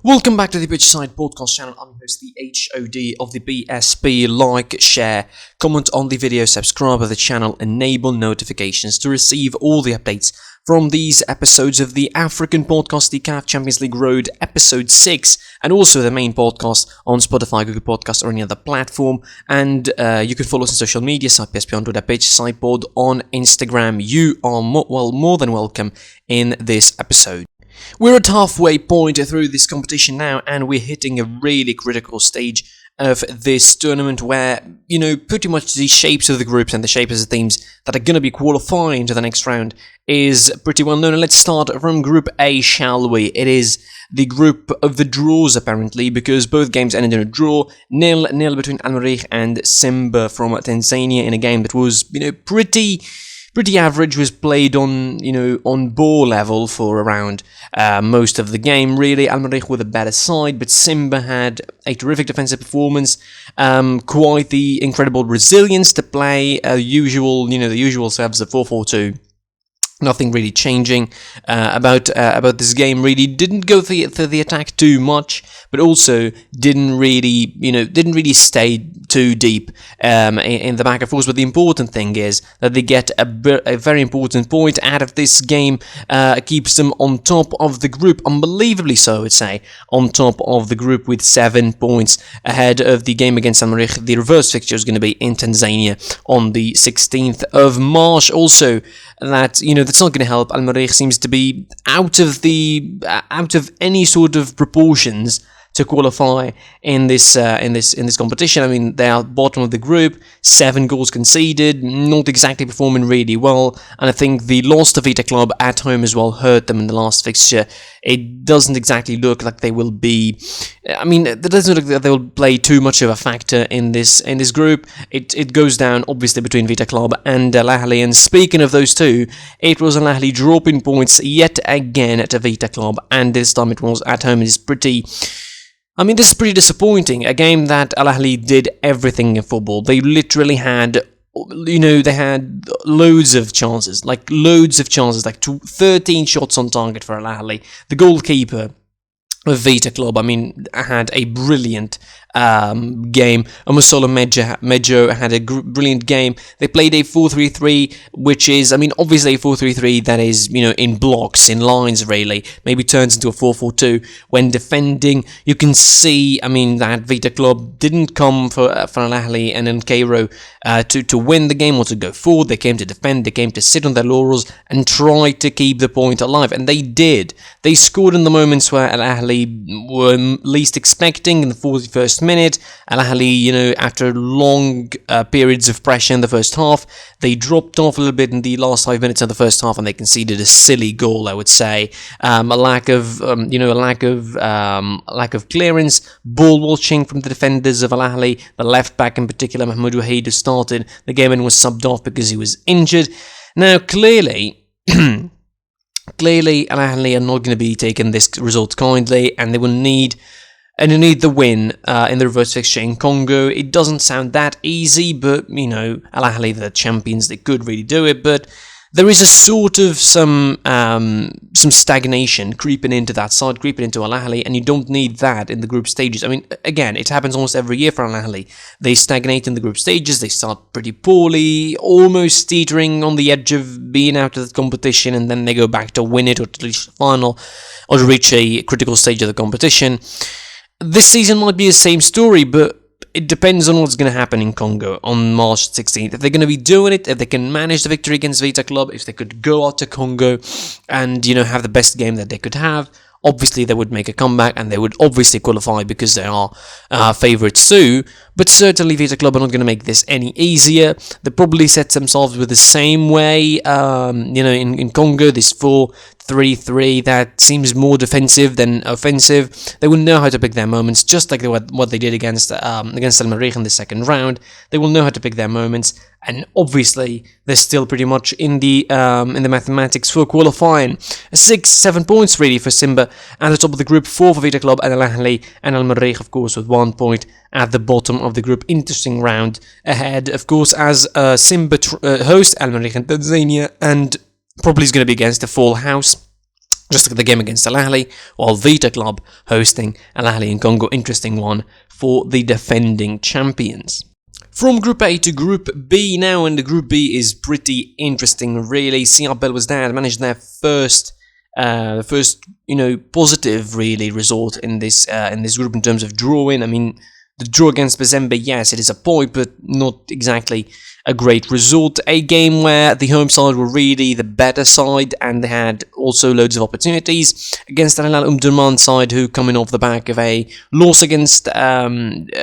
Welcome back to the Belouizdad podcast channel. I'm your host, the HOD of the BSB. Like, share, comment on the video, subscribe to the channel, enable notifications to receive all the updates from these episodes of the African podcast, the CAF Champions League Road, episode 6, and also the main podcast on Spotify, Google Podcasts, or any other platform. And you can follow us on social media, site BSB on Twitter, page SitePod on Instagram. You are more than welcome in this episode. We're at halfway point through this competition now, and we're hitting a really critical stage of this tournament where, pretty much the shapes of the groups and the shapes of the teams that are going to be qualifying to the next round is pretty well known. And let's start from Group A, shall we? It is the group of the draws, apparently, because both games ended in a draw, 0-0 between Al-Ahly and Simba from Tanzania in a game that was, pretty average, was played on ball level for around most of the game, really. Al-Ahly with a better side, but Simba had a terrific defensive performance, quite the incredible resilience to play the usual serves of 4-4-2. Nothing really changing about this game. Really didn't go for the attack too much, but also didn't really stay too deep in the back and forth. But the important thing is that they get a very important point out of this game. Keeps them on top of the group, unbelievably so, I would say, on top of the group with 7 points ahead of the game against Zamalek. The reverse fixture is going to be in Tanzania on the 16th of March. Also, that's not going to help. Al-Ahly seems to be out of any sort of proportions to qualify in this competition. I mean, they are bottom of the group, 7 goals conceded, not exactly performing really well, and I think the loss to Vita Club at home as well hurt them in the last fixture. It doesn't exactly look like they will be. It doesn't look like they will play too much of a factor in this group. It goes down obviously between Vita Club and Al-Ahly. And speaking of those two, it was Al-Ahly dropping points yet again at Vita Club, and this time it was at home. This is pretty disappointing. A game that Al-Ahly did everything in football. They literally had, they had loads of chances, like 13 shots on target for Al-Ahly. The goalkeeper of Vita Club, had a brilliant game. Amusolo Mejo had a brilliant game. They played a 4-3-3, which is, obviously a 4-3-3 that is, in blocks, in lines, really. Maybe turns into a 4-4-2. When defending, you can see, that Vita Club didn't come for Al-Ahly and then Cairo to win the game or to go forward. They came to defend, they came to sit on their laurels and try to keep the point alive. And they did. They scored in the moments where Al-Ahly were least expecting in the 41st minute. Al-Ahly, after long periods of pressure in the first half, they dropped off a little bit in the last 5 minutes of the first half, and they conceded a silly goal, I would say. A lack of clearance, ball watching from the defenders of Al-Ahly. The left back in particular, Mahmoud Wahid, who started the game and was subbed off because he was injured. Now, clearly, Al-Ahly are not going to be taking this result kindly, and they will need the win in the reverse fixture in Congo. It doesn't sound that easy, but, Al-Ahly, the champions, they could really do it, but there is a sort of some stagnation creeping into that side, creeping into Al-Ahly, and you don't need that in the group stages. Again, it happens almost every year for Al-Ahly. They stagnate in the group stages, they start pretty poorly, almost teetering on the edge of being out of the competition, and then they go back to win it or to reach the final or to reach a critical stage of the competition. This season might be the same story, but it depends on what's going to happen in Congo on March 16th. If they're going to be doing it, if they can manage the victory against Vita Club, if they could go out to Congo and, have the best game that they could have, obviously they would make a comeback and they would obviously qualify because they are favourites too. But certainly Vita Club are not going to make this any easier. They probably set themselves with the same way, in Congo, this 4-3-3 that seems more defensive than offensive. They will know how to pick their moments, just like what they did against Al-Ahly in the second round. They will know how to pick their moments, and obviously they're still pretty much in the mathematics for qualifying. 6-7 points really for Simba at the top of the group, 4 for Vita Club and Al-Ahly, and Al-Ahly, of course, with 1 point at the bottom of the group. Interesting round ahead, of course, as Simba host Al-Ahly in Tanzania, and probably is going to be against the full house. Just like the game against Al-Ahly, while Vita Club hosting Al-Ahly in Congo. Interesting one for the defending champions. From Group A to Group B now, and the Group B is pretty interesting, really. Belouizdad managed their first positive really result in this group in terms of drawing. I mean, the draw against Mazembe, yes, it is a point, but not exactly a great result. A game where the home side were really the better side, and they had also loads of opportunities against Al-Ahly side, who coming off the back of a loss against Mamelodi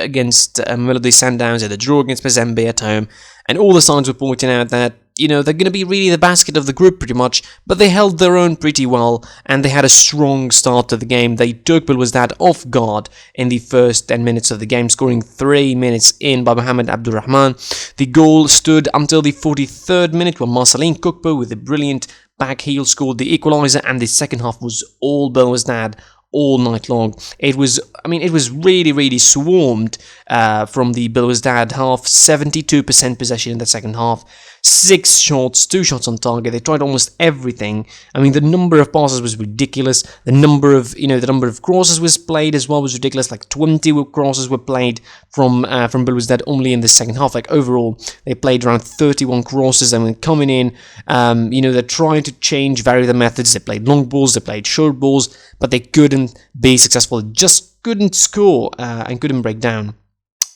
Sundowns, and a draw against Mazembe at home, and all the sides were pointing out that they're going to be really the basket of the group pretty much, but they held their own pretty well, and they had a strong start to the game. They took Belouizdad off guard in the first 10 minutes of the game, scoring 3 minutes in by Mohamed Abdulrahman. The goal stood until the 43rd minute, when Marcelin Kukpo with a brilliant back heel scored the equaliser, and the second half was all Belouizdad all night long. It was really swarmed from the Belouizdad half. 72% possession in the second half, 6 shots, 2 shots on target. They tried almost everything. I mean, the number of passes was ridiculous. The number of crosses was played as well was ridiculous. Like 20 crosses were played from Belouizdad only in the second half. Like overall, they played around 31 crosses. I mean, coming in, they're trying to vary the methods. They played long balls, they played short balls, but they couldn't be successful. Just couldn't score and couldn't break down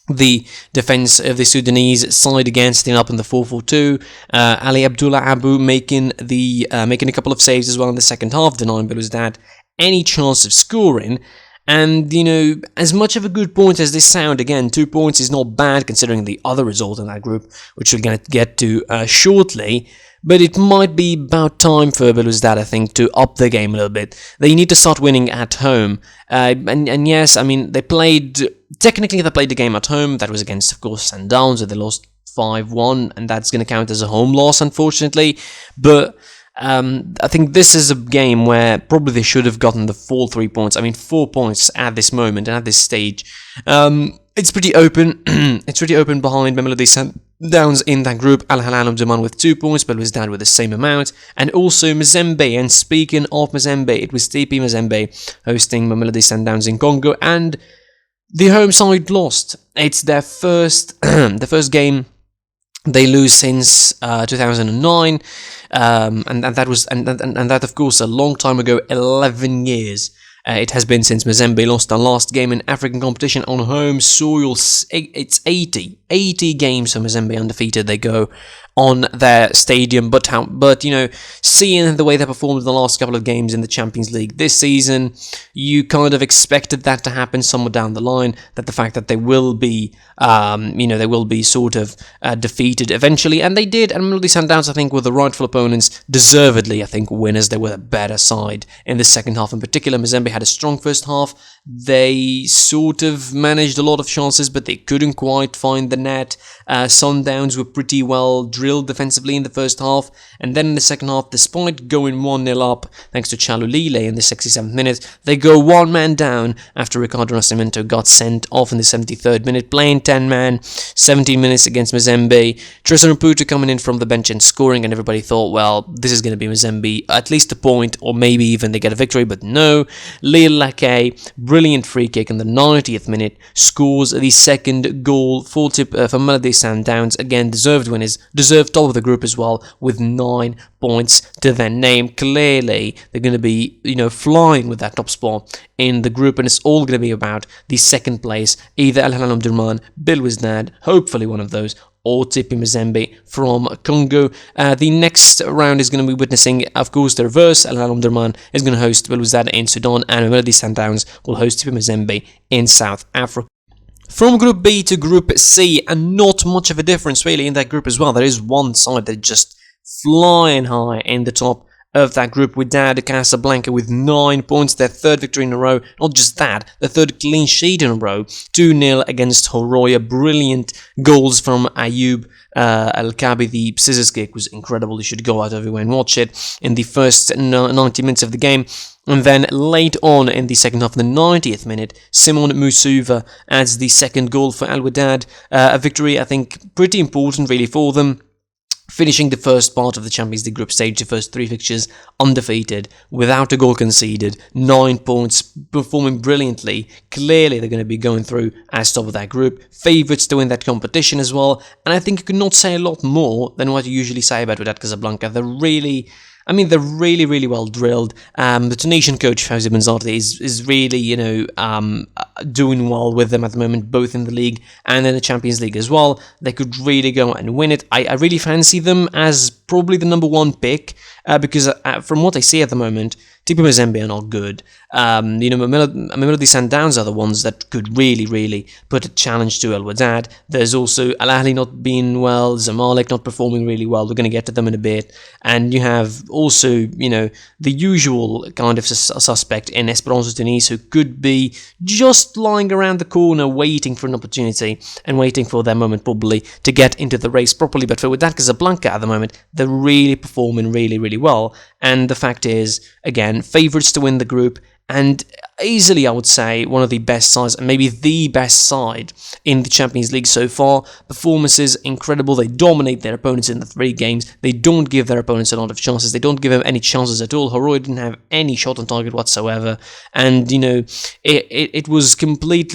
the defense of the Sudanese side again, sitting up in the 4-4-2. Ali Abdullah Abu making a couple of saves as well in the second half, denying Belouizdad any chance of scoring. And, as much of a good point as this sound, again, 2 points is not bad considering the other result in that group, which we're going to get to shortly. But it might be about time for Belouizdad, I think, to up the game a little bit. They need to start winning at home. And yes, I mean, they played the game at home. That was against, of course, Sundowns, where they lost 5-1, and that's going to count as a home loss, unfortunately. But I think this is a game where probably they should have gotten the full 3 points. I mean, 4 points at this moment and at this stage. It's pretty open. It's pretty open behind Mamelodi Sundowns in that group. Al-Ahly Omdurman with 2 points, Belouizdad with the same amount, and also Mazembe. And speaking of Mazembe, it was TP Mazembe hosting Mamelodi Sundowns in Congo, and the home side lost. It's their first game they lose since 2009, and that of course a long time ago, 11 years. It has been since Mazembe lost their last game in African competition on home soil. It's 80 games for Mazembe undefeated. They go on their stadium, but seeing the way they performed in the last couple of games in the Champions League this season, you kind of expected that to happen somewhere down the line. That the fact that they will be, sort of defeated eventually, and they did. And Mamelodi Sundowns, I think, were the rightful opponents, deservedly, I think, winners. They were a better side in the second half. In particular, Mazembe had a strong first half. They sort of managed a lot of chances, but they couldn't quite find the net. Sundowns were pretty well drilled defensively in the first half, and then in the second half, despite going 1-0 up thanks to Chalulile in the 67th minute, they go 1 man down after Ricardo Nascimento got sent off in the 73rd minute, playing 10 man, 17 minutes against Mazembe. Tristan Puto coming in from the bench and scoring, and everybody thought, well, this is going to be Mazembe, at least a point, or maybe even they get a victory, but no. Lil Lake, brilliant free kick in the 90th minute, scores the second goal for Mamelodi Sundowns. Again, deserved winners, deserved top of the group as well, with 9 points to their name. Clearly, they're going to be, flying with that top spot in the group, and it's all going to be about the second place, either Al-Ahly Omdurman, Belouizdad, hopefully one of those, or TP Mazembe from Congo. The next round is going to be witnessing, of course, the reverse. Al-Ahly Omdurman is going to host Belouizdad in Sudan, and Mamelodi Sundowns will host TP Mazembe in South Africa. From Group B to Group C, and not much of a difference really in that group as well. There is one side that just flying high in the top of that group, Wydad Casablanca with 9 points, their third victory in a row. Not just that, their third clean sheet in a row, 2-0 against Horoya. Brilliant goals from Ayub Al-Kabi. The scissors kick was incredible. You should go out everywhere and watch it in the first 90 minutes of the game. And then late on in the second half, the 90th minute, Simon Moussouva adds the second goal for Al-Wydad. A victory, I think, pretty important really for them. finishing the first part of the Champions League group stage, the first 3 fixtures undefeated, without a goal conceded, 9 points, performing brilliantly. Clearly they're going to be going through as top of that group, favourites to win that competition as well, and I think you could not say a lot more than what you usually say about Wydad Casablanca. They're really well drilled. The Tunisian coach Fawzi Benzarti is really, doing well with them at the moment, both in the league and in the Champions League as well. They could really go and win it. I really fancy them as probably the number 1 pick, because from what I see at the moment, TP Mazembe are not good. Mamelodi Sundowns are the ones that could really put a challenge to Al-Wydad. There's also Al-Ahly not being well, Zamalek not performing really well. We're going to get to them in a bit. And you have also, the usual kind of suspect in Esperance Tunis, who could be just lying around the corner waiting for an opportunity and waiting for their moment probably to get into the race properly. But for Wydad Casablanca at the moment, they're really performing really well. And the fact is, again, favourites to win the group, and easily, I would say, one of the best sides, and maybe the best side in the Champions League so far. Performances incredible. They dominate their opponents in the 3 games. They don't give their opponents a lot of chances. They don't give them any chances at all. Horoya didn't have any shot on target whatsoever, and it was complete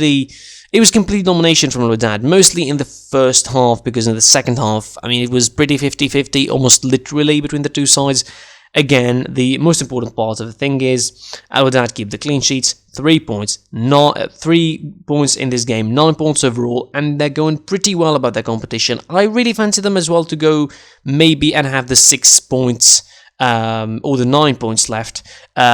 domination from Wydad, mostly in the first half, because in the second half, it was pretty 50-50, almost literally, between the two sides. Again, the most important part of the thing is Al-Wydad keep the clean sheets, 3 points, 3 points in this game, 9 points overall, and they're going pretty well about their competition. I really fancy them as well to go maybe and have the 6 points or the 9 points left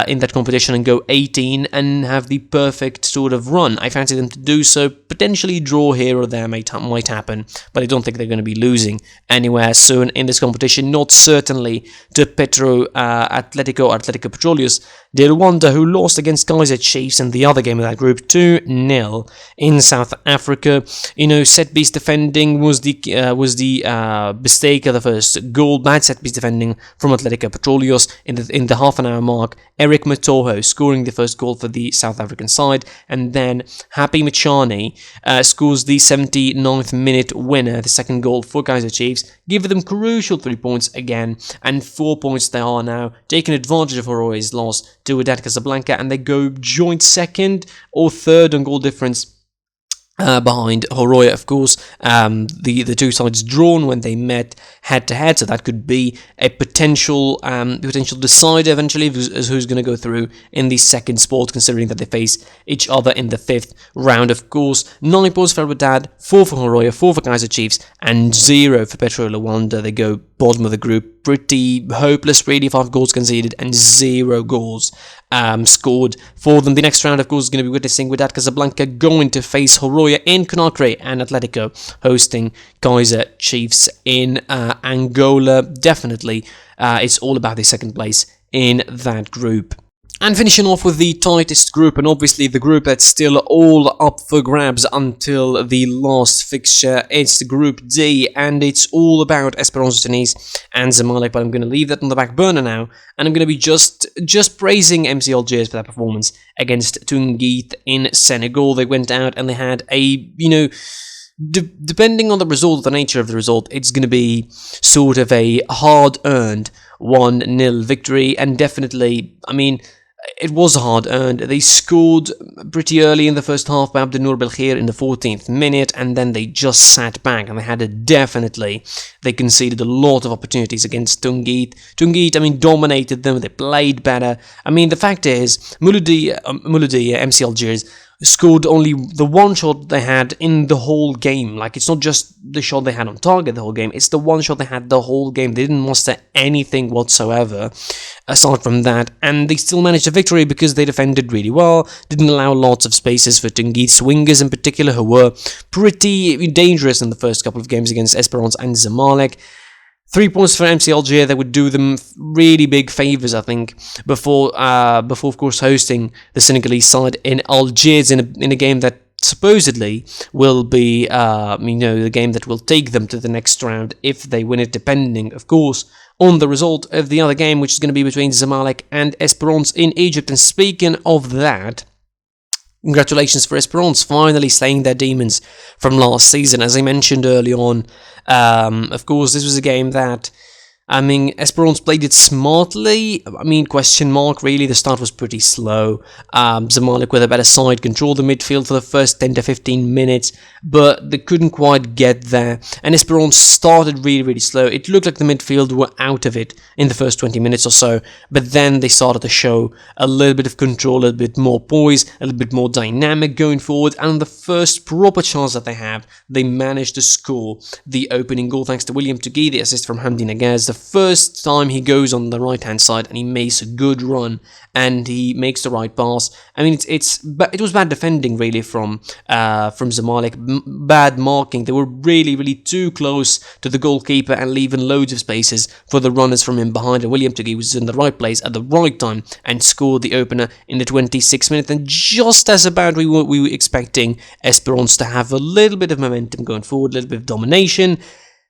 in that competition and go 18 and have the perfect sort of run. I fancy them to do so. Potentially draw here or there might happen, but I don't think they're going to be losing anywhere soon in this competition. Not certainly to Atletico Petróleos de Luanda, who lost against Kaizer Chiefs in the other game of that group 2-0 in South Africa. Set piece defending was the mistake of the first goal. Bad set piece defending from Atletico Petróleos in the half an hour mark. Eric Matoho scoring the first goal for the South African side, and then Happy Machani scores the 79th minute winner, the second goal for Kaizer Chiefs, giving them crucial 3 points again, and 4 points they are now, taking advantage of Horoya's loss to Wydad Casablanca, and they go joint second or third on goal difference behind Horoya, of course. The two sides drawn when they met head-to-head, so that could be a potential decider eventually who's going to go through in the second spot, considering that they face each other in the 5th round, of course. 9 points for Wydad, 4 for Horoya, 4 for Kaizer Chiefs, and 0 for Petro Luanda. They go bottom of the group, pretty hopeless really, 5 goals conceded and 0 goals scored for them. The next round, of course, is going to be witnessing Wydad Casablanca going to face Horoya in Conakry, and Atletico hosting Kaizer Chiefs in Angola. Definitely, it's all about the second place in that group. And finishing off with the tightest group, and obviously the group that's still all up for grabs until the last fixture, it's Group D, and it's all about Esperance Tunis and Zamalek, but I'm going to leave that on the back burner now, and I'm going to be just praising MC Algiers for that performance against Tunguit in Senegal. They went out and they had a, depending on the result, the nature of the result, it's going to be sort of a hard-earned 1-0 victory, and definitely, it was hard-earned. They scored pretty early in the first half by Abdel Nour Belkhair in the 14th minute, and then they just sat back, and they conceded a lot of opportunities against Tunguit. Tunguit, dominated them. They played better. The fact is, Mouloudi, MC Algiers, scored only the one shot they had in the whole game. It's not just the shot they had on target the whole game, it's the one shot they had the whole game. They didn't muster anything whatsoever aside from that, and they still managed a victory because they defended really well, didn't allow lots of spaces for Tunguit's wingers in particular, who were pretty dangerous in the first couple of games against Esperance and Zamalek. 3 points for MC Algiers. That would do them really big favours, I think, before of course hosting the Senegalese side in Algiers in a game that supposedly will be the game that will take them to the next round if they win it, depending, of course, on the result of the other game, which is going to be between Zamalek and Esperance in Egypt. And speaking of that, Congratulations for Esperance, finally slaying their demons from last season. As I mentioned early on, of course, this was a game that, Esperance played it smartly. Question mark, really. The start was pretty slow. Zamalek with a better side controlled the midfield for the first 10 to 15 minutes, but they couldn't quite get there. And Esperance started really, really slow. It looked like the midfield were out of it in the first 20 minutes or so, but then they started to show a little bit of control, a little bit more poise, a little bit more dynamic going forward, and the first proper chance that they have, they managed to score the opening goal thanks to William Tugui, the assist from Hamdi Nagaz. The first time he goes on the right hand side and he makes a good run and he makes the right pass. It was bad defending really from Zamalek, bad marking. They were really, really too close to the goalkeeper and leaving loads of spaces for the runners from in behind. And William Tugui was in the right place at the right time and scored the opener in the 26th minute. And just as about we were expecting Esperance to have a little bit of momentum going forward, a little bit of domination,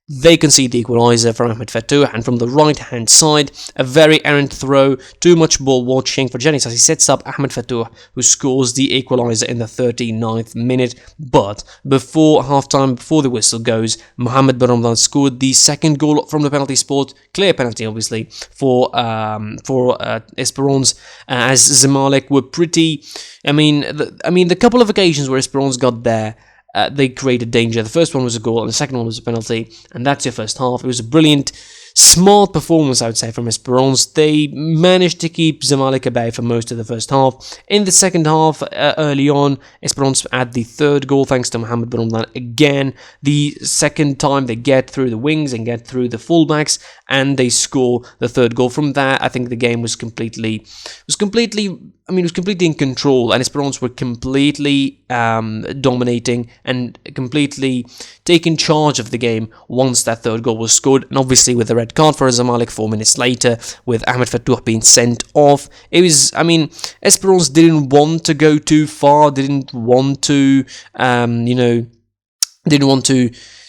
they concede the equaliser from Ahmed Fattouh, and from the right-hand side, a very errant throw, too much ball watching for Janis as he sets up Ahmed Fattouh, who scores the equaliser in the 39th minute. But before half-time, before the whistle goes, Mohamed Belouizdad scored the second goal from the penalty spot, clear penalty obviously, for Esperance, as Zamalek were pretty... the couple of occasions where Esperance got there, they created danger. The first one was a goal and the second one was a penalty, and that's your first half. It was a brilliant, smart performance, I would say, from Esperance. They managed to keep Zamalek at bay for most of the first half. In the second half, early on, Esperance had the third goal thanks to Mohamed Belouizdad again. The second time they get through the wings and get through the fullbacks, and they score the third goal. From that, I think the game was completely in control, and Esperance were completely dominating and completely taking charge of the game once that third goal was scored. And obviously with the red card for Zamalek 4 minutes later, with Ahmed Fattouh being sent off, it was, Esperance didn't want to go too far, didn't want to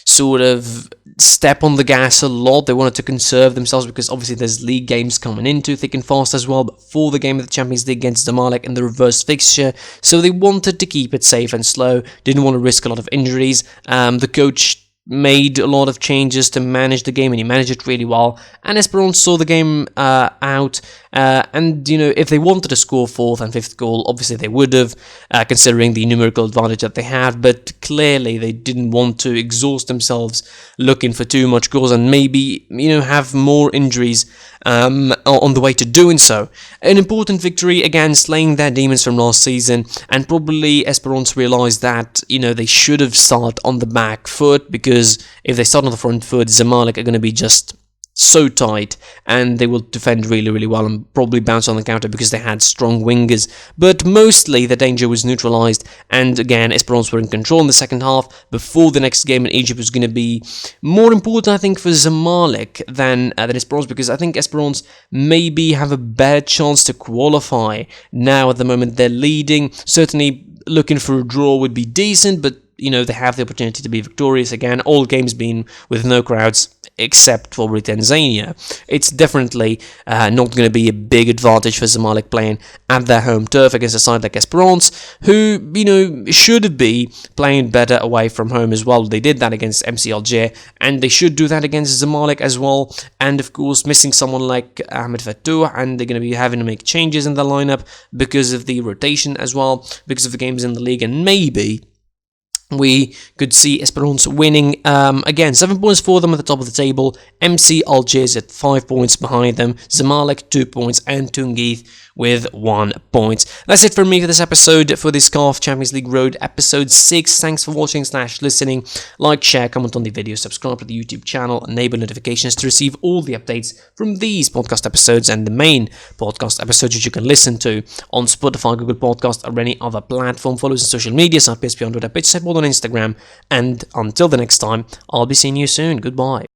sort of step on the gas a lot. They wanted to conserve themselves because obviously there's league games coming into thick and fast as well, but for the game of the Champions League against Zamalek in the reverse fixture, so they wanted to keep it safe and slow, didn't want to risk a lot of injuries. The coach made a lot of changes to manage the game, and he managed it really well, and Esperance saw the game out, and if they wanted to score fourth and fifth goal, obviously they would have, considering the numerical advantage that they had, but clearly they didn't want to exhaust themselves looking for too much goals and maybe have more injuries on the way to doing so. An important victory, again, slaying their demons from last season, and probably Esperance realised that they should have started on the back foot, because if they start on the front foot, Zamalek are going to be just so tight, and they will defend really, really well and probably bounce on the counter because they had strong wingers. But mostly the danger was neutralised, and again, Esperance were in control in the second half before the next game in Egypt was going to be more important, I think, for Zamalek than Esperance, because I think Esperance maybe have a better chance to qualify. Now at the moment they're leading, certainly looking for a draw would be decent, but they have the opportunity to be victorious again. All games being with no crowds, except for Tanzania. It's definitely not going to be a big advantage for Zamalek playing at their home turf against a side like Esperance, who, should be playing better away from home as well. They did that against MC Alger, and they should do that against Zamalek as well. And of course, missing someone like Ahmed Fattouh, and they're going to be having to make changes in the lineup because of the rotation as well, because of the games in the league, and maybe we could see Esperance winning again. 7 points for them at the top of the table. MC Algiers at 5 points behind them. Zamalek 2 points, and Tungiz with 1 point. That's it for me for this episode, for this CAF Champions League Road episode 6. Thanks for watching / listening. Like, share, comment on the video, subscribe to the YouTube channel, enable notifications to receive all the updates from these podcast episodes and the main podcast episodes that you can listen to on Spotify, Google Podcast, or any other platform. Follow us on social media, PSP on Twitter, on Instagram, and until the next time, I'll be seeing you soon. Goodbye.